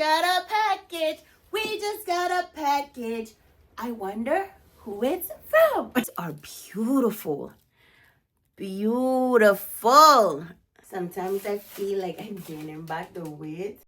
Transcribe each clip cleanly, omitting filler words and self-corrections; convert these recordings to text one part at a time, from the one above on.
got a package. We just got a package. I wonder who it's from. These are beautiful. Beautiful. Sometimes I feel like I'm gaining back the weight.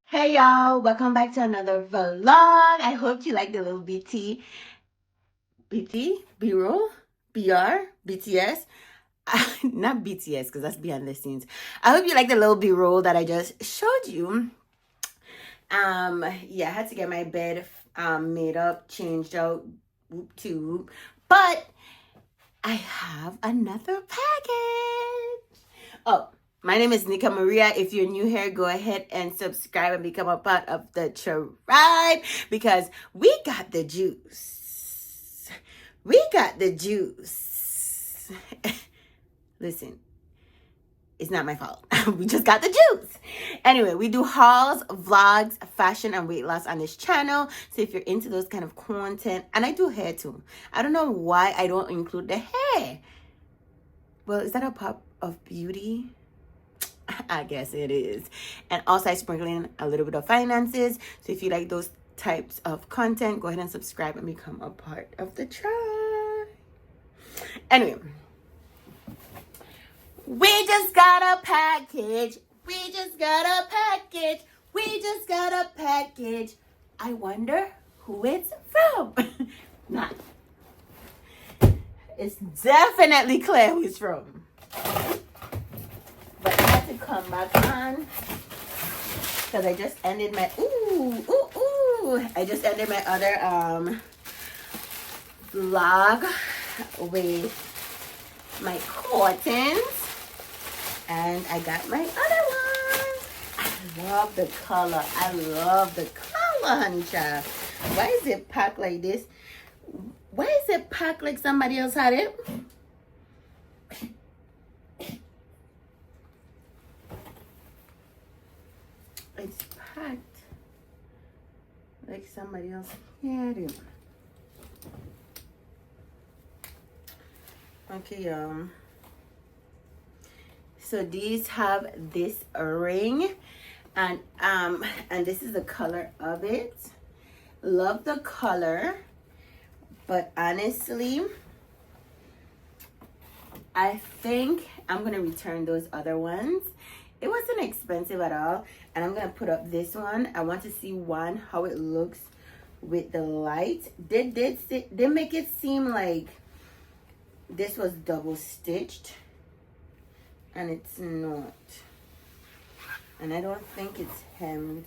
Hey y'all, welcome back to another vlog. I hope you like the little B-roll, BR, BTS. Not BTS because that's behind the scenes. I hope you like the little B-roll that I just showed you. Yeah, I had to get my bed made up, changed out, too. But I have another package. Oh, my name is Nika Maria. If you're new here, go ahead and subscribe and become a part of the tribe because we got the juice. We got the juice. Listen, it's not my fault. We just got the juice. Anyway, we do hauls, vlogs, fashion, and weight loss on this channel. So if you're into those kind of content, and I do hair too. I don't know why I don't include the hair. Well, is that a part of beauty? I guess it is. And also I sprinkle in a little bit of finances. So if you like those types of content, go ahead and subscribe and become a part of the tribe. Anyway, we just got a package. We just got a package. We just got a package. I wonder who it's from. Not. It's definitely clear who it's from. But I had to come back on because I just ended my I just ended my other vlog with my cottons. And I got my other one. I love the color. I love the color, honey child. Why is it packed like this? Why is it packed like somebody else had it? It's packed like somebody else had it. Okay, so these have this ring, and this is the color of it. Love the color, but honestly, I think I'm gonna return those other ones. It wasn't expensive at all, and I'm gonna put up this one. I want to see one, how it looks with the light. They make it seem like this was double stitched, and it's not. And I don't think it's hemmed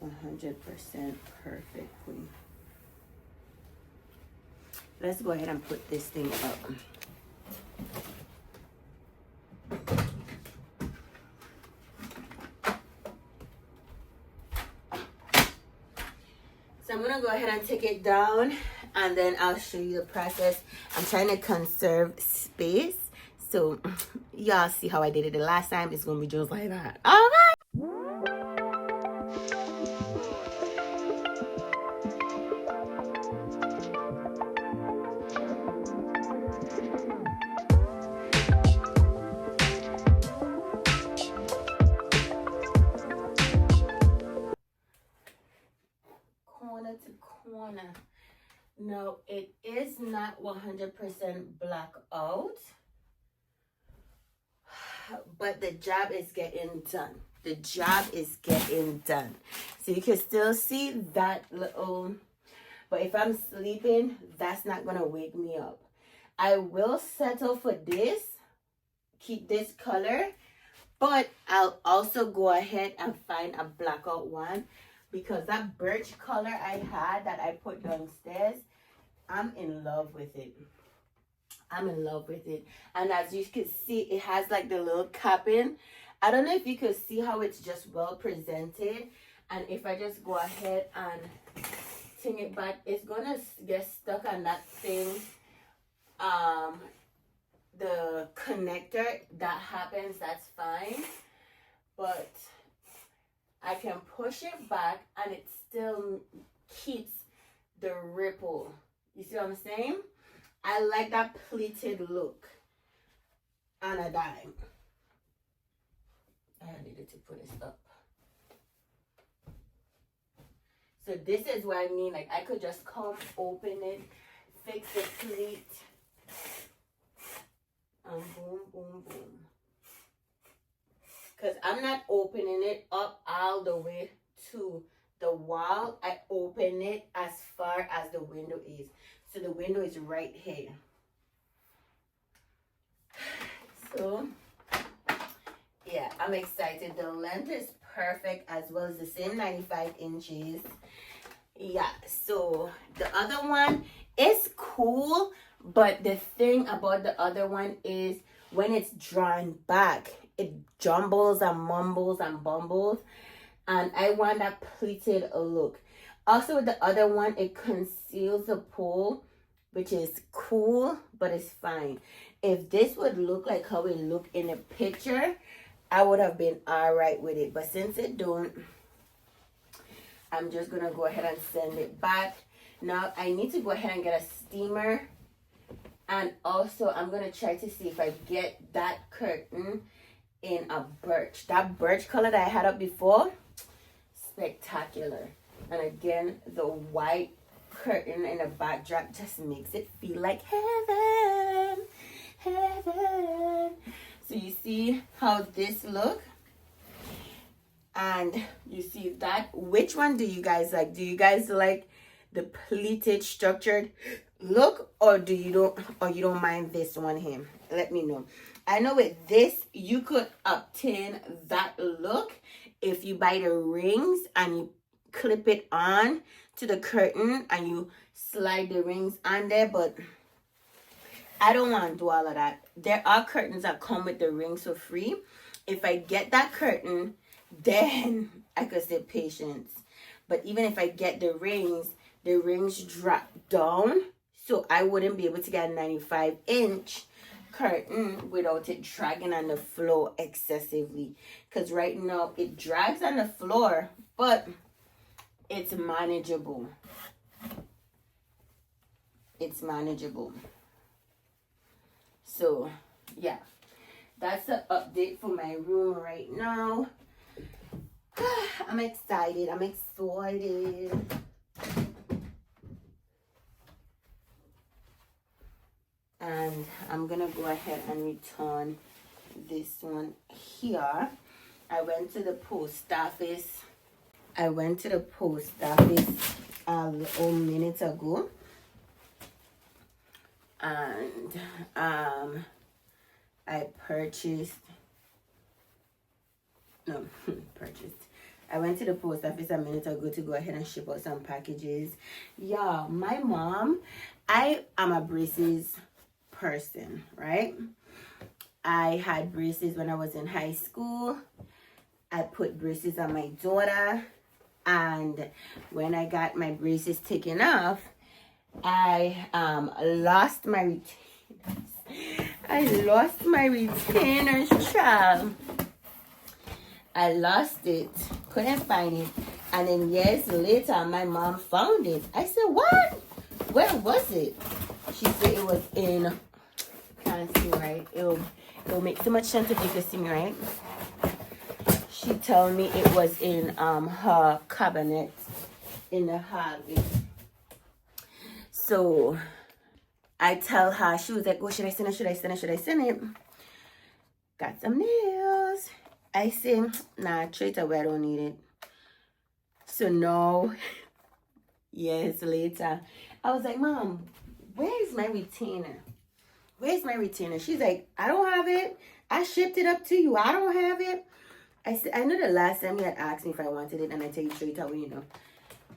100% perfectly. Let's go ahead and put this thing up. So I'm gonna go ahead and take it down, and then I'll show you the process. I'm trying to conserve space, so y'all see how I did it the last time. It's gonna be just like that. All right. Corner to corner. No, it is not 100% black out, but the job is getting done. The job is getting done. So you can still see that little, but if I'm sleeping, that's not gonna wake me up. I will settle for this, keep this color, but I'll also go ahead and find a blackout one, because that birch color I had that I put downstairs, I'm in love with it. I'm in love with it. And as you can see, it has like the little capping. I don't know if you could see how it's just well presented. And if I just go ahead and ting it back, it's gonna get stuck on that thing. The connector, that happens, that's fine. But I can push it back and it still keeps the ripple. You see what I'm saying? I like that pleated look on a dime. I needed to put this up. So this is what I mean. Like, I could just come, open it, fix the pleat, and boom, boom, boom. Because I'm not opening it up all the way to the wall. I open it as far as the window is. So the window is right here. So, yeah, I'm excited. The length is perfect as well as the same 95 inches. Yeah, so the other one is cool, but the thing about the other one is when it's drawn back, it jumbles and mumbles and bumbles, and I want that pleated look. Also with the other one, it conceals the pole, which is cool, but it's fine. If this would look like how it looked in the picture, I would have been all right with it. But since it don't, I'm just gonna go ahead and send it back. Now I need to go ahead and get a steamer, and also I'm gonna try to see if I get that curtain in a birch. That birch color that I had up before, spectacular. And again, the white curtain in the backdrop just makes it feel like heaven, heaven. So you see how this look, and you see that. Which one do you guys like? Do you guys like the pleated structured look, or do you don't mind this one here? Let me know. I know with this you could obtain that look if you buy the rings and you clip it on to the curtain and you slide the rings on there, but I don't want to do all of that. There are curtains that come with the rings for free. If I get that curtain, then I could say patience. But even if I get the rings drop down, so I wouldn't be able to get a 95-inch curtain without it dragging on the floor excessively. Because right now it drags on the floor, but it's manageable. It's manageable. So, yeah. That's the update for my room right now. I'm excited. I'm excited. And I'm going to go ahead and return this one here. I went to the post office. A little minute ago. And I went to the post office a minute ago to go ahead and ship out some packages. Yeah, my mom, I am a braces person, right? I had braces when I was in high school. I put braces on my daughter. And when I got my braces taken off, I lost my retainers. Child. I lost it. Couldn't find it. And then years later, my mom found it. I said, what? Where was it? She said it was in... Can't see right. It'll make so much sense if you can see me, right? She told me it was in her cabinet in the hallway. So I tell her, she was like, oh, should I send it? Got some nails. I say, nah, straight away, I don't need it. So no, years later, I was like, Mom, where's my retainer? She's like, I don't have it. I shipped it up to you. I don't have it. I said, I know the last time you had asked me if I wanted it, and I tell you straight away, you know.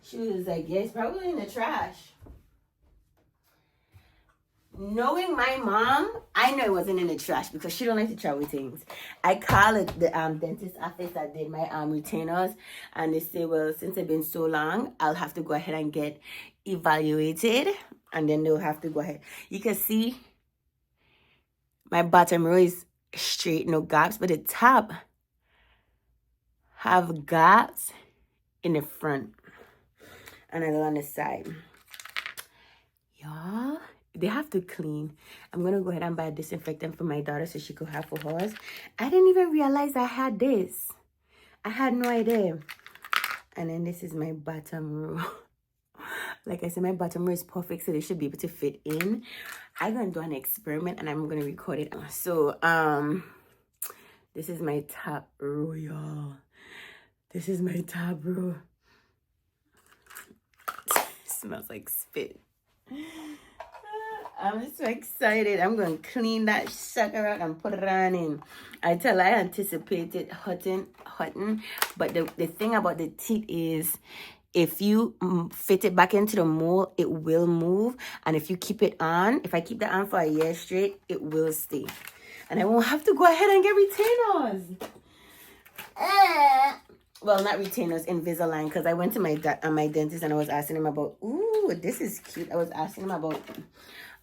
She was like, yeah, it's probably in the trash. Knowing my mom, I know it wasn't in the trash because she don't like to travel things. I called the dentist office that did my retainers, and they say, well, since it's been so long, I'll have to go ahead and get evaluated, and then they'll have to go ahead. You can see my bottom row is straight, no gaps, but the top have gaps in the front and a little on the side. Y'all, they have to clean. I'm gonna go ahead and buy a disinfectant for my daughter so she could have for hers. I didn't even realize I had this. I had no idea. And then this is my bottom row. Like I said, my bottom row is perfect, so they should be able to fit in. I'm gonna do an experiment and I'm gonna record it. So this is my top row, y'all. This is my top row. Smells like spit. I'm so excited. I'm going to clean that sucker out and put it on in. I anticipated hurting. But the thing about the teeth is, if you fit it back into the mold, it will move. And if you keep it on, if I keep that on for a year straight, it will stay. And I won't have to go ahead and get retainers. Well, not retainers, Invisalign, because I went to my dentist and I was asking him about, ooh, this is cute. I was asking him about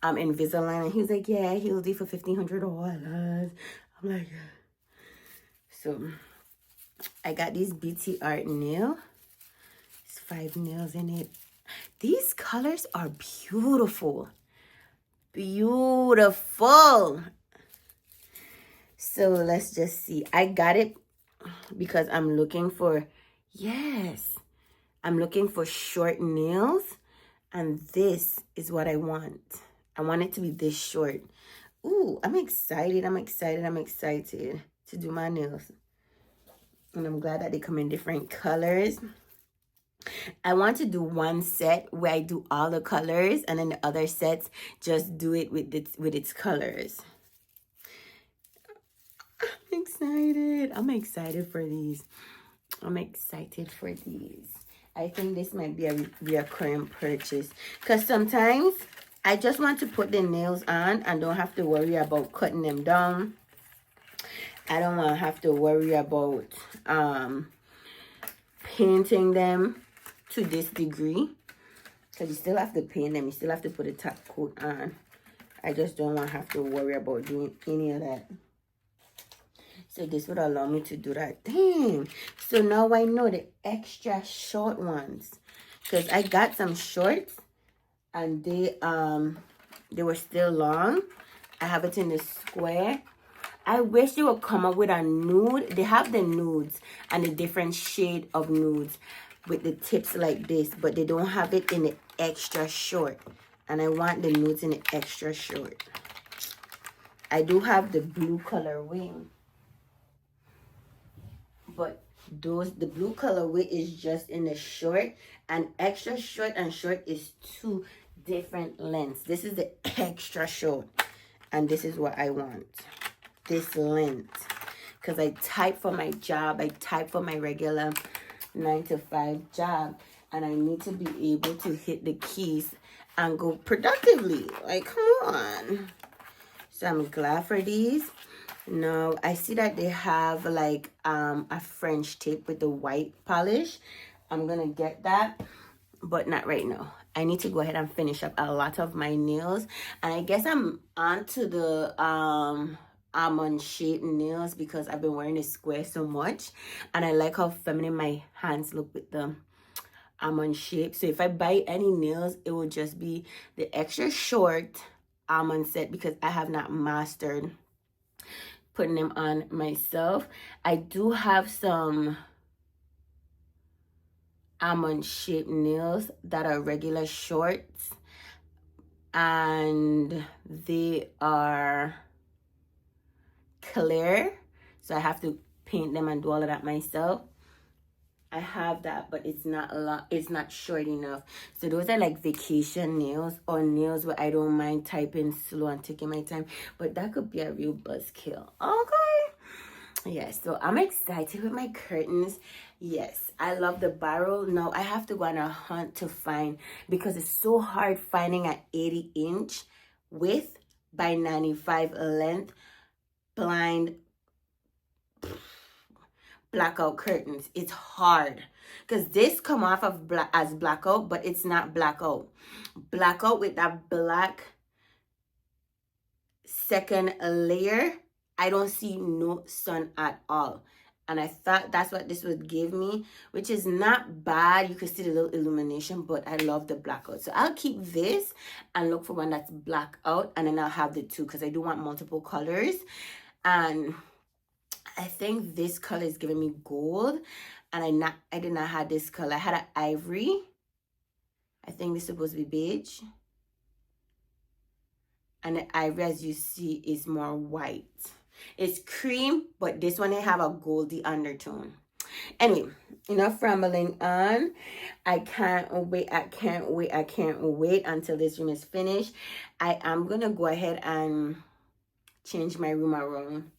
Invisalign, and he was like, yeah, he'll do for $1,500. I'm like, so I got these BT Art nail. There's 5 nails in it. These colors are beautiful. Beautiful. So let's just see. I got it because I'm looking for, I'm looking for short nails, and this is what I want. I want it to be this short. Ooh, I'm excited to do my nails. And I'm glad that they come in different colors. I want to do one set where I do all the colors, and then the other sets just do it with its colors. I'm excited for these. I think this might be a recurring purchase, because sometimes I just want to put the nails on and don't have to worry about cutting them down. I don't want to have to worry about painting them to this degree, because you still have to paint them. You still have to put a top coat on. I just don't want to have to worry about doing any of that. So this would allow me to do that. Dang. So now I know the extra short ones, because I got some shorts and they were still long. I have it in the square. I wish they would come up with a nude. They have the nudes and the different shade of nudes with the tips like this, but they don't have it in the extra short. And I want the nudes in the extra short. I do have the blue colorway, but the blue colorway is just in the short, and extra short and short is two different lengths. This is the extra short, and this is what I want. This length, because I type for my job. I type for my regular 9-to-5 job, and I need to be able to hit the keys and go productively. Like, come on. So I'm glad for these. Now I see that they have like a French tip with the white polish. I'm gonna get that, but not right now. I need to go ahead and finish up a lot of my nails, and I guess I'm onto the almond shaped nails because I've been wearing a square so much, and I like how feminine my hands look with the almond shape. So if I buy any nails, it will just be the extra short almond set, because I have not mastered putting them on myself. I do have some almond shaped nails that are regular shorts, and they are clear, so I have to paint them and do all of that myself. I have that, but it's not a lot. It's not short enough. So those are like vacation nails, or nails where I don't mind typing slow and taking my time, but that could be a real buzzkill. Okay. Yes, so I'm excited with my curtains. Yes, I love the barrel. Now I have to go on a hunt to find, because it's so hard finding an 80-inch width by 95 length blind blackout curtains. It's hard, because this come off of as blackout, but it's not blackout. Blackout with that black second layer, I don't see no sun at all. And I thought that's what this would give me, which is not bad. You can see the little illumination, but I love the blackout. So I'll keep this and look for one that's blackout, and then I'll have the two, because I do want multiple colors. And I think this color is giving me gold, and I did not have this color. I had an ivory. I think this is supposed to be beige. And the ivory, as you see, is more white. It's cream, but this one I have a goldy undertone. Anyway, enough rambling on. I can't wait until this room is finished. I am gonna go ahead and change my room around.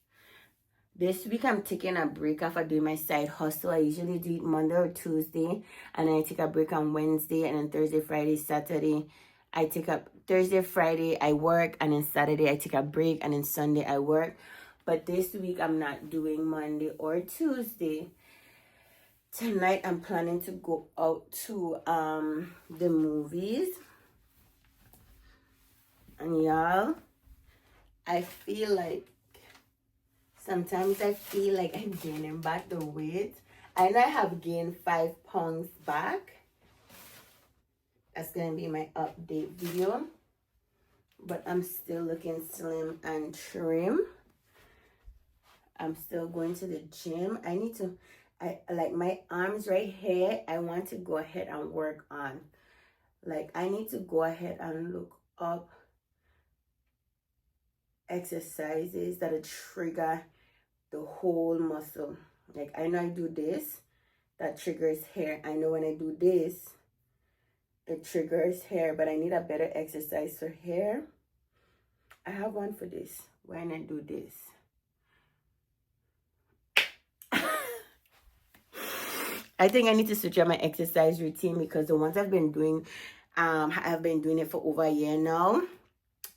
This week I'm taking a break after doing my side hustle. I usually do it Monday or Tuesday, and then I take a break on Wednesday, and then Thursday, Friday, Saturday I take up. Thursday, Friday I work, and then Saturday I take a break, and then Sunday I work. But this week I'm not doing Monday or Tuesday. Tonight I'm planning to go out to the movies. And y'all, I feel like sometimes I feel like I'm gaining back the weight. I know I have gained 5 pounds back. That's going to be my update video. But I'm still looking slim and trim. I'm still going to the gym. I like my arms right here. I want to go ahead and work on. Like, I need to go ahead and look up exercises that'll trigger the whole muscle. Like, I know I do this, that triggers hair. I know when I do this, it triggers hair, but I need a better exercise for hair. I have one for this. When I do this, I think I need to switch up my exercise routine, because the ones I've been doing I have been doing it for over a year now.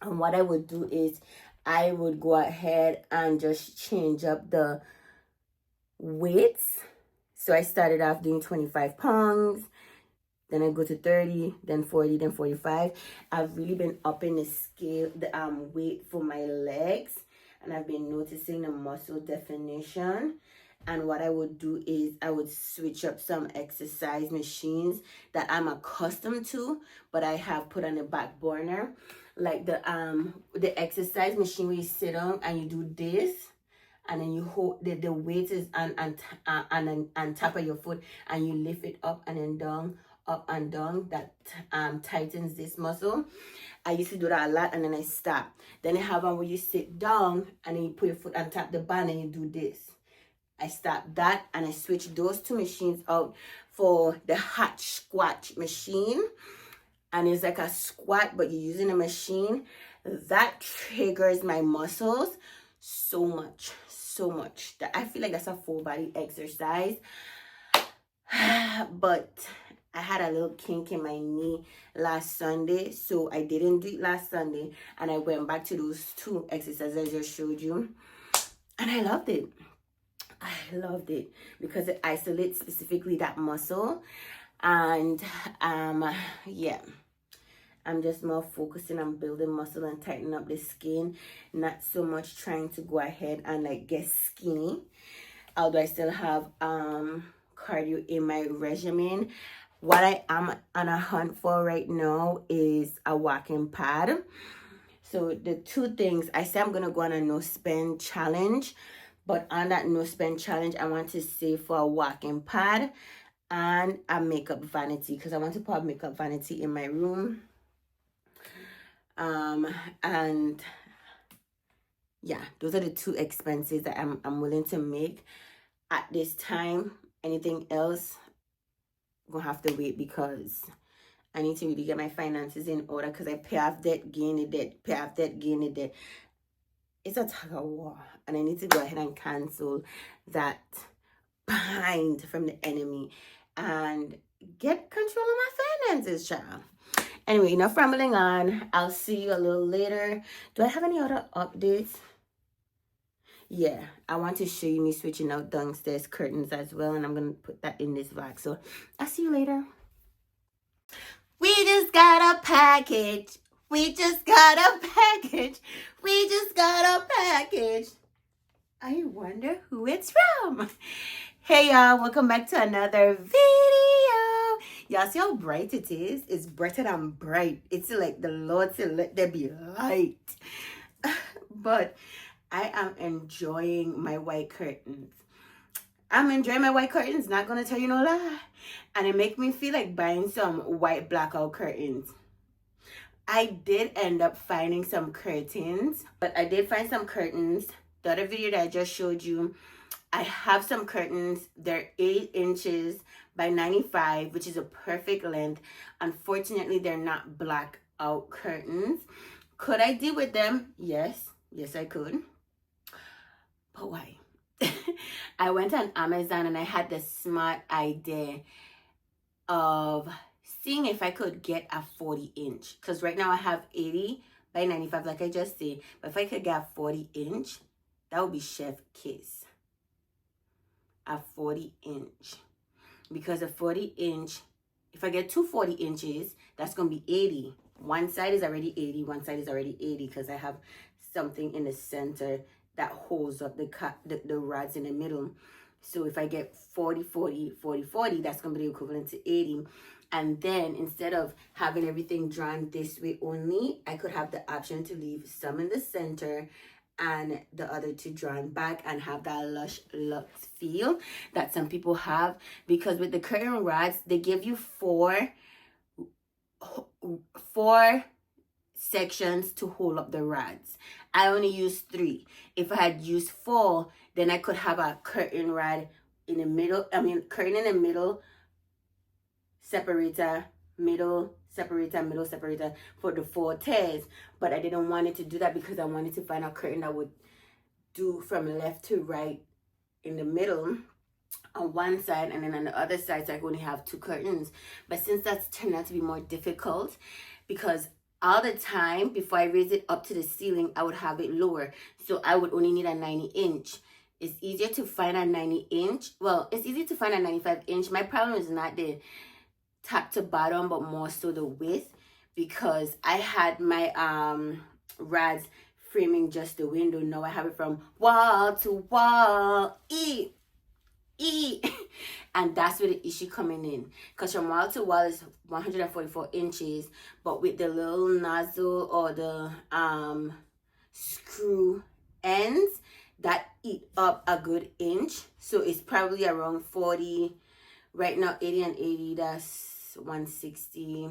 And what I would do is I would go ahead and just change up the weights. So I started off doing 25 pounds, then I go to 30, then 40, then 45. I've really been upping the scale, the weight for my legs, and I've been noticing the muscle definition. And what I would do is I would switch up some exercise machines that I'm accustomed to, but I have put on the back burner, like the exercise machine where you sit on and you do this, and then you hold the weight is on top of your foot, and you lift it up and then down, up and down. That tightens this muscle. I used to do that a lot, and then I stop. Then I have one where you sit down and then you put your foot on top of the band and you do this. I stop that, and I switch those two machines out for the hot squat machine. And it's like a squat, but you're using a machine. That triggers my muscles so much that I feel like that's a full body exercise. But I had a little kink in my knee last Sunday, so I didn't do it last Sunday, and I went back to those two exercises I just showed you, and I loved it. I loved it because it isolates specifically that muscle. And yeah, I'm just more focusing on building muscle and tightening up the skin, not so much trying to go ahead and like get skinny. Although I still have cardio in my regimen. What I am on a hunt for right now is a walking pad. So the two things, I say I'm gonna go on a no spend challenge, but on that no spend challenge, I want to save for a walking pad and a makeup vanity, because I want to put a makeup vanity in my room. And yeah, those are the two expenses that I'm willing to make at this time. Anything else, I'm gonna have to wait, because I need to really get my finances in order, because I pay off debt, gain the debt, pay off debt, gain the debt. It's a tug of war, and I need to go ahead and cancel that bind from the enemy and get control of my finances, child. Anyway, enough rambling on. I'll see you a little later. Do I have any other updates? Yeah, I want to show you me switching out downstairs curtains as well, and I'm going to put that in this vlog. So I'll see you later. We just got a package. We just got a package. We just got a package. I wonder who it's from. Hey y'all, welcome back to another video. Y'all see how bright it is? It's brighter than bright. It's like the Lord said, let there be light. But I am enjoying my white curtains. I'm enjoying my white curtains, not gonna tell you no lie. And it makes me feel like buying some white blackout curtains. I did end up finding some curtains, but I did find some curtains. The other video that I just showed you, I have some curtains. They're 8 inches by 95, which is a perfect length. Unfortunately, they're not blackout curtains. Could I deal with them? Yes. Yes, I could. But why? I went on Amazon and I had the smart idea of seeing if I could get a 40-inch. Because right now I have 80 by 95, like I just said. But if I could get a 40-inch, that would be chef kiss. A 40-inch. Because a 40-inch, if I get two 40 inches, that's going to be 80. One side is already 80. One side is already 80 because I have something in the center that holds up the rods in the middle. So if I get 40, 40, 40, 40, that's going to be the equivalent to 80. And then instead of having everything drawn this way only, I could have the option to leave some in the center and the other two drawn back and have that lush luxe feel that some people have. Because with the curtain rods, they give you four sections to hold up the rods. I only used 3. If I had used 4, then I could have a curtain rod in the middle. Curtain in the middle, separator, middle, separator, middle, separator for the 4 tears. But I didn't want it to do that because I wanted to find a curtain that would do from left to right in the middle. on one side, and then on the other side, so I could only have 2 curtains. But since that's turned out to be more difficult, because all the time before I raise it up to the ceiling, I would have it lower, so I would only need a 90-inch. It's easier to find a 90-inch. Well, it's easy to find a 95-inch. My problem is not the top to bottom, but more so the width, because I had my rods framing just the window. Now I have it from wall to wall, and that's where the issue coming in, because from wall to wall is 144 inches, but with the little nozzle or the screw ends, that eat up a good inch. So it's probably around 40 right now. 80 and 80, that's 160.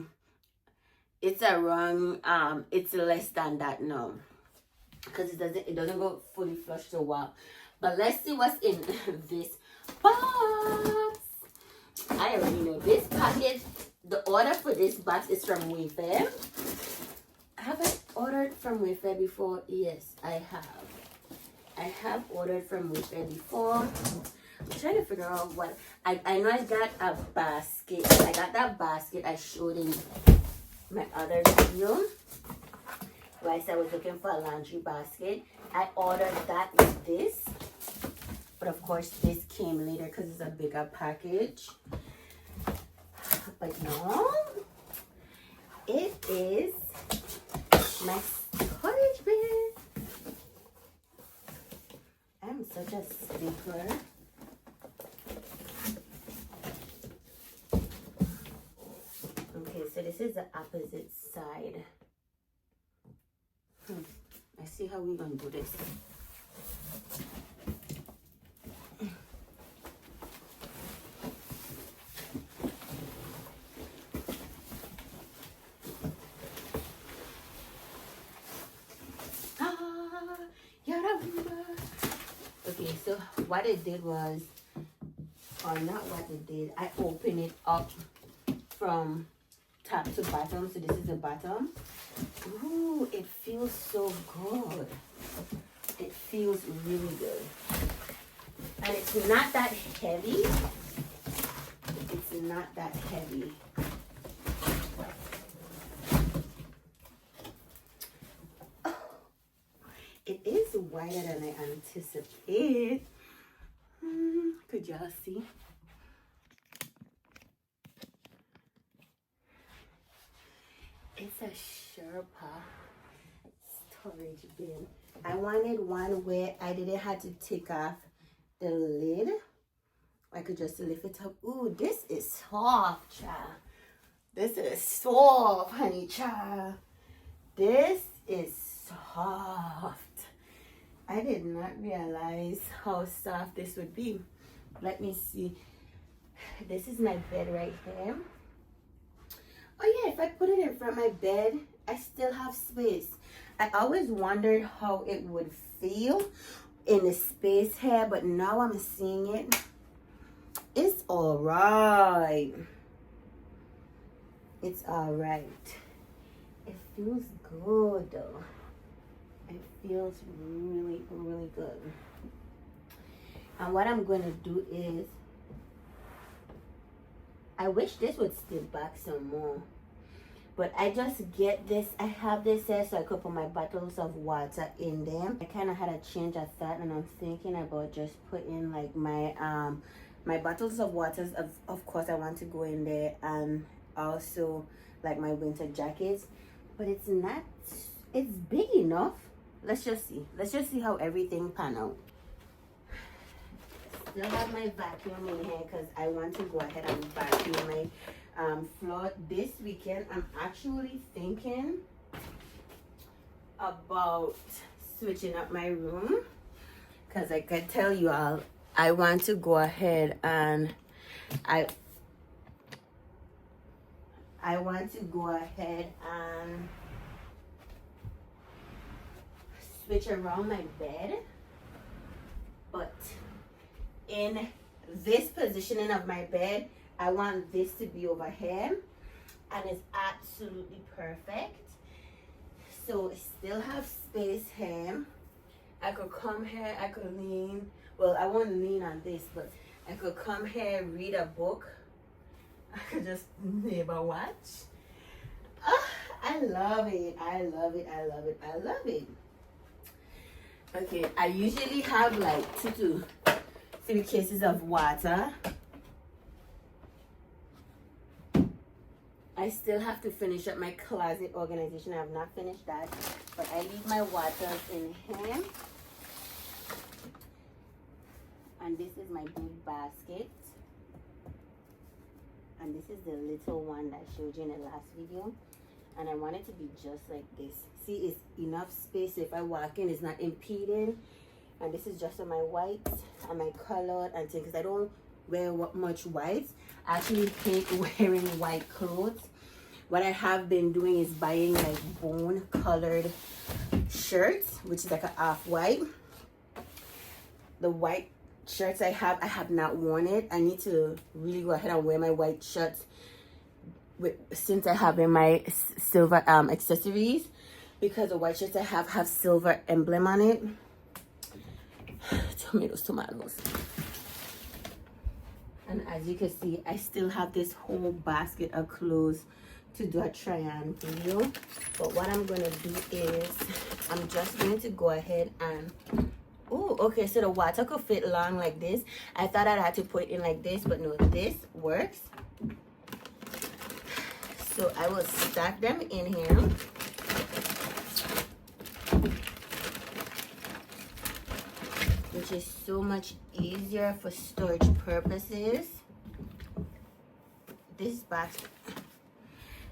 It's around it's less than that now, because it doesn't go fully flush to wall. But let's see what's in this box. I already know this package. The order for this box is from Wayfair. Have I ordered from Wayfair before? Yes, I have. I have ordered from Wayfair before. I'm trying to figure out what I know. I got a basket. I got that basket I showed in my other video. Where I said I was looking for a laundry basket. I ordered that with this. But of course, this came later because it's a bigger package. But no, it is my storage bin. I'm such a stickler. Okay, so this is the opposite side. Let's see how we're gonna do this. Okay, so what it did was, or not what it did, I opened it up from top to bottom. So this is the bottom. Ooh, it feels so good. It feels really good. And it's not that heavy. It's not that heavy. It is wider than I anticipated. Could y'all see? It's a Sherpa storage bin. I wanted one where I didn't have to take off the lid. I could just lift it up. Ooh, this is soft, child. This is soft, honey, child. This is soft. I did not realize how soft this would be. Let me see. This is my bed right here. Oh yeah, if I put it in front of my bed, I still have space. I always wondered how it would feel in the space here, but now I'm seeing it. It's all right. It's all right. It feels good though. It feels really, really good. And what I'm going to do is, I wish this would stick back some more. But I just get this. I have this here so I could put my bottles of water in them. I kind of had a change of thought, and I'm thinking about just putting like my my bottles of waters. Of course, I want to go in there, and also like my winter jackets. But it's not. It's big enough. Let's just see. Let's just see how everything pan out. Still have my vacuum in here because I want to go ahead and vacuum my floor this weekend. I'm actually thinking about switching up my room because I could tell you all, I want to go ahead and I want to go ahead and switch around my bed, but in this positioning of my bed, I want this to be over here, and it's absolutely perfect. So still have space here. I could come here, I could lean, well, I won't lean on this, but I could come here, read a book. I could just never watch. I love it. I love it. I love it. I love it. Okay, I usually have like 2 to 3 cases of water. I still have to finish up my closet organization. I have not finished that, but I leave my waters in here. And this is my big basket. And this is the little one that I showed you in the last video. And I want it to be just like this. See, it's enough space. If I walk in, it's not impeding. And this is just on my whites and my colored and things. Because I don't wear much whites. I actually hate wearing white clothes. What I have been doing is buying like bone colored shirts, which is like an off-white. The white shirts I have not worn it. I need to really go ahead and wear my white shirts since I have in my silver accessories, because the white shirts I have silver emblem on it. Tomatoes. And as you can see, I still have this whole basket of clothes to do a try-on video. But what I'm gonna do is I'm just going to go ahead and okay, so the water could fit long like this. I thought I'd have to put it in like this, but no, this works. So I will stack them in here. Which is so much easier for storage purposes. This basket.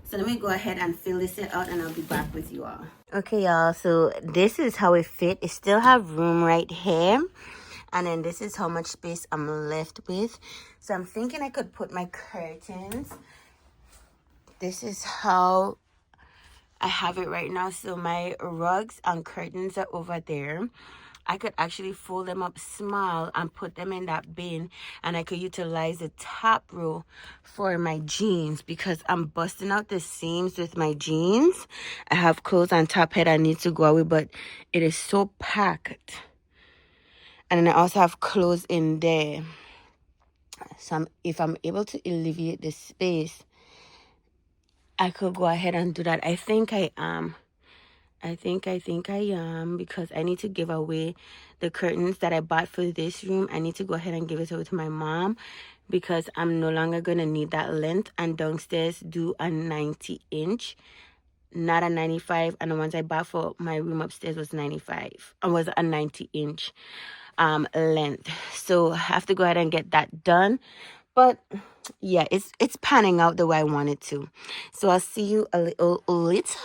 So let me go ahead and fill this out and I'll be back with you all. Okay, y'all, so this is how it fit. It still have room right here. And then this is how much space I'm left with. So I'm thinking I could put my curtains. This is how I have it right now. So my rugs and curtains are over there. I could actually fold them up small and put them in that bin, and I could utilize the top row for my jeans because I'm busting out the seams with my jeans. I have clothes on top head I need to go away, but it is so packed. And then I also have clothes in there. So if I'm able to alleviate the space, I could go ahead and do that. I think I am. I think I am, because I need to give away the curtains that I bought for this room. I need to go ahead and give it over to my mom because I'm no longer going to need that length. And downstairs do a 90-inch, not a 95. And the ones I bought for my room upstairs was 95 and was a 90-inch length. So I have to go ahead and get that done. But yeah, it's panning out the way I want it to. So I'll see you a little later.